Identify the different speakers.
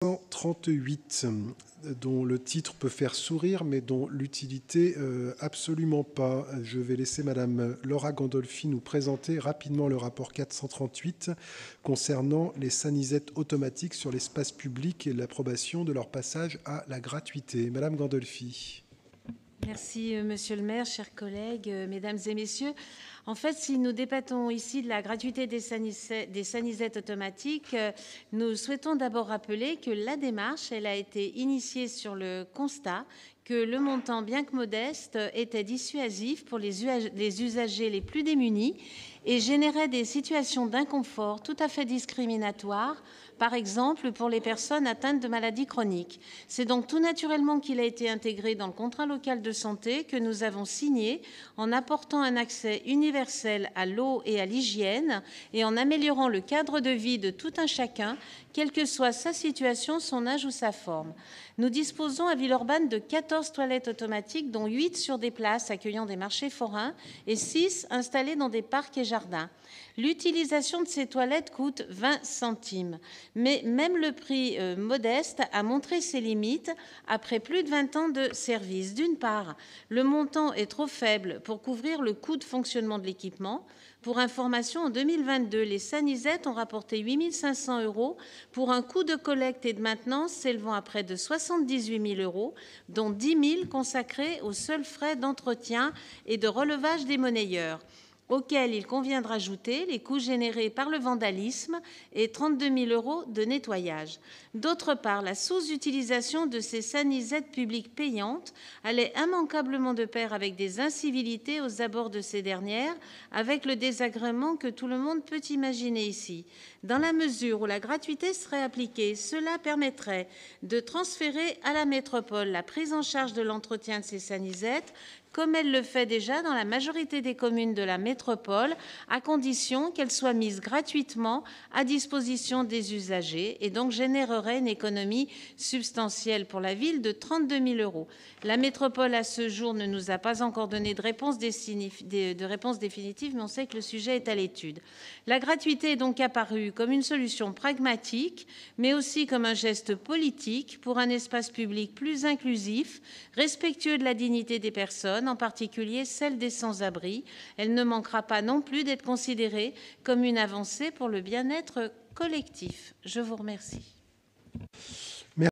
Speaker 1: 138, dont le titre peut faire sourire, mais dont l'utilité absolument pas. Je vais laisser Madame Laura Gandolfi nous présenter rapidement le rapport 438 concernant les sanisettes automatiques sur l'espace public et l'approbation de leur passage à la gratuité. Madame Gandolfi.
Speaker 2: Merci, Monsieur le maire, chers collègues, mesdames et messieurs. En fait, si nous débattons ici de la gratuité des sanisettes automatiques, nous souhaitons d'abord rappeler que la démarche, elle a été initiée sur le constat que le montant, bien que modeste, était dissuasif pour les usagers les plus démunis et générait des situations d'inconfort tout à fait discriminatoires, par exemple pour les personnes atteintes de maladies chroniques. C'est donc tout naturellement qu'il a été intégré dans le contrat local de santé que nous avons signé en apportant un accès universel à l'eau et à l'hygiène et en améliorant le cadre de vie de tout un chacun, quelle que soit sa situation, son âge ou sa forme. Nous disposons à Villeurbanne de 14 toilettes automatiques, dont 8 sur des places accueillant des marchés forains et 6 installées dans des parcs et jardins. L'utilisation de ces toilettes coûte 20 centimes. Mais même le prix modeste a montré ses limites après plus de 20 ans de service. D'une part, le montant est trop faible pour couvrir le coût de fonctionnement de l'équipement. Pour information, en 2022, les sanisettes ont rapporté 8 500 € pour un coût de collecte et de maintenance s'élevant à près de 78 000 €, dont 10 000 consacrés aux seuls frais d'entretien et de relevage des monnayeurs, auxquels il convient de rajouter les coûts générés par le vandalisme et 32 000 € de nettoyage. D'autre part, la sous-utilisation de ces sanisettes publiques payantes allait immanquablement de pair avec des incivilités aux abords de ces dernières, avec le désagrément que tout le monde peut imaginer ici. Dans la mesure où la gratuité serait appliquée, cela permettrait de transférer à la métropole la prise en charge de l'entretien de ces sanisettes, comme elle le fait déjà dans la majorité des communes de la métropole, à condition qu'elles soient mises gratuitement à disposition des usagers et donc générerait une économie substantielle pour la ville de 32 000 €. La métropole, à ce jour, ne nous a pas encore donné de réponse définitive, mais on sait que le sujet est à l'étude. La gratuité est donc apparue comme une solution pragmatique, mais aussi comme un geste politique pour un espace public plus inclusif, respectueux de la dignité des personnes, en particulier celle des sans-abri. Elle ne manquera pas non plus d'être considérée comme une avancée pour le bien-être collectif. Je vous remercie.